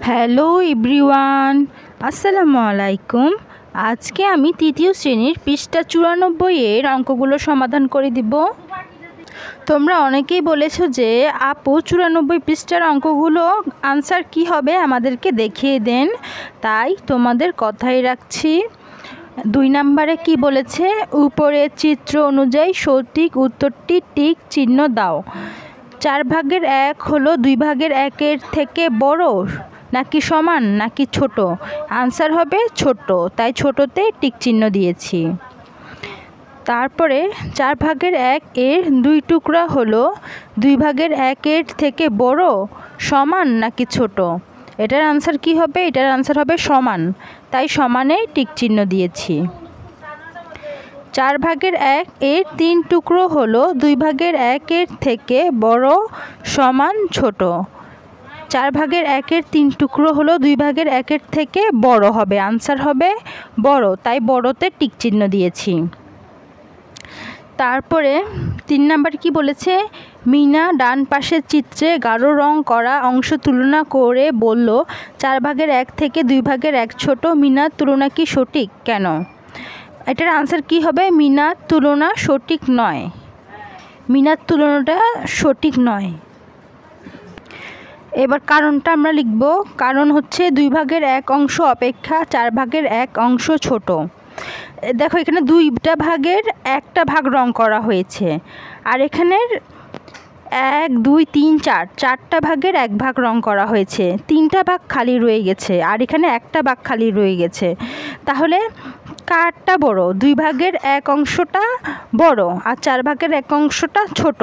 Hello everyone, আসসালামু আলাইকুম। আজকে আমি তৃতীয় শ্রেণীর পৃষ্ঠা 94 অঙ্কগুলো সমাধান করে দিব। তোমরা অনেকেই বলেছো যে আপু 94 পৃষ্ঠার অঙ্কগুলো আনসার কি হবে আমাদেরকে দেখিয়ে দেন, তাই তোমাদের কথাই রাখছি। 2 নম্বরে কি বলেছে, উপরের চিত্র অনুযায়ী সঠিক উত্তরটি টিক চিহ্ন দাও। 4/1 হলো 2/1 থেকে বড় নাকি সমান নাকি ছোট? আনসার হবে ছোট, তাই ছোটতে টিক চিহ্ন দিয়েছি। তারপরে 4/1 এর 2 টুকরা হলো 2/1 থেকে বড়, সমান নাকি ছোট? এটার আনসার কি হবে? এটার আনসার হবে সমান, তাই সমানে টিক চিহ্ন দিয়েছি। 4/1 এর 3 টুকরো হলো 2/1 থেকে বড়, সমান, ছোট। 4/1 এর 3 টুকরো হলো 2/1 থেকে বড় হবে, আনসার হবে বড়, তাই বড়তে টিক চিহ্ন দিয়েছি। তারপরে 3 নাম্বার কি বলেছে, মিনা ডান পাশের চিত্রে গাঢ় রং করা অংশ তুলনা করে বলল 4/1 থেকে 2/1 ছোট। মিনার তুলনা কি সঠিক? কেন? এটার আনসার কি হবে? মিনার তুলনা সঠিক নয়, মিনার তুলনাটা সঠিক নয়। এবার কারণটা আমরা লিখব। কারণ হচ্ছে 2/1 অংশ অপেক্ষা 4/1 অংশ ছোট। দেখো এখানে 2টা ভাগের 1টা ভাগ রং করা হয়েছে, আর এখানের 1 2 3 4 4টা ভাগের 1 ভাগ রং করা হয়েছে, 3টা ভাগ খালি রয়ে গেছে, আর এখানে 1টা ভাগ খালি রয়ে গেছে। তাহলে কারটা বড়? 2/1 অংশটা বড় আর 4/1 অংশটা ছোট,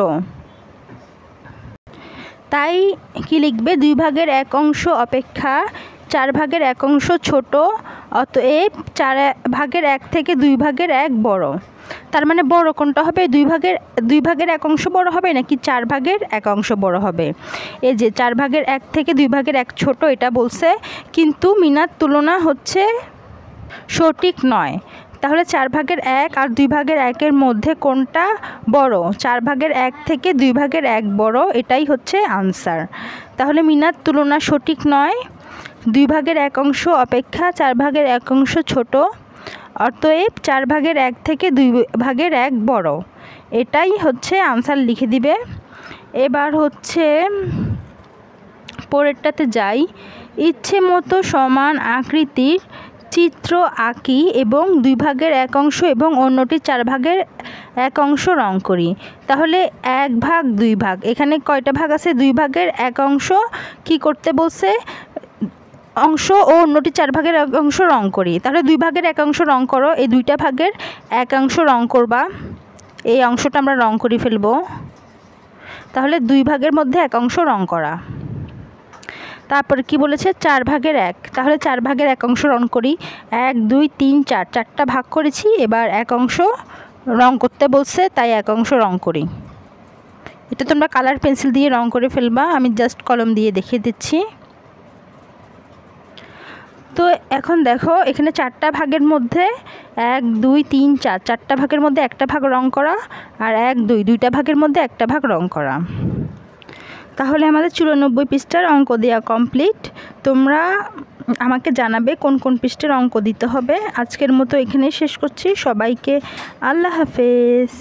তাই কি লিখবে? 2/1 অংশ অপেক্ষা 4/1 অংশ ছোট, অতএব 4/1 থেকে 2/1 বড়। তার মানে বড় কোনটা হবে? 2/1 অংশ বড় হবে নাকি 4/1 অংশ বড় হবে? এই যে 4/1 থেকে 2/1 ছোট এটা বলছে, কিন্তু মিনার তুলনা হচ্ছে সঠিক নয়। তাহলে 4/1 আর 2/1 মধ্যে কোনটা বড়? 4/1 থেকে 2/1 বড়, এটাই হচ্ছে আনসার। তাহলে মিনার তুলনা সঠিক নয়, 2/1 অংশ অপেক্ষা 4/1 অংশ ছোট, অতএব 4/1 থেকে 2/1 বড়, এটাই হচ্ছে আনসার লিখে দিবে। এবার হচ্ছে পরেরটাতে যাই। ইচ্ছে মতো সমান আকৃতির চিত্র আঁকি এবং 2/1 অংশ এবং অন্যটি 4/1 অংশ রং করি। তাহলে 1 ভাগ 2 ভাগ, এখানে কয়টা ভাগ আছে? 2/1 অংশ কি করতে বলছে? অংশ ও অন্যটি 4/1 অংশ রং করি। তাহলে 2/1 অংশ রং করো, এই 2টা ভাগের 1 অংশ রং করবা, এই অংশটা আমরা রং করে ফেলবো। তাহলে 2 ভাগের মধ্যে 1 অংশ রং করা। তারপর কি বলেছে? 4/1, তাহলে 4/1 অংশ রং করি। 1 2 3 4 4টা ভাগ করেছি, এবার 1 অংশ রং করতে বলছে, তাই 1 অংশ রং করি। এটা তোমরা কালার পেন্সিল দিয়ে রং করে ফেলবা, আমি জাস্ট কলম দিয়ে দেখিয়ে দিচ্ছি। তো এখন দেখো এখানে 4টা ভাগের মধ্যে 1 2 3 4 4টা ভাগের মধ্যে 1টা ভাগ রং করা, আর 1 2 2টা ভাগের মধ্যে 1টা ভাগ রং করা। তাহলে আমাদের 94 পৃষ্ঠার অঙ্ক দেওয়া কমপ্লিট। তোমরা আমাকে জানাবে কোন কোন পৃষ্ঠার অঙ্ক দিতে হবে। আজকের মতো এখানেই শেষ করছি। সবাইকে আল্লাহ হাফেজ।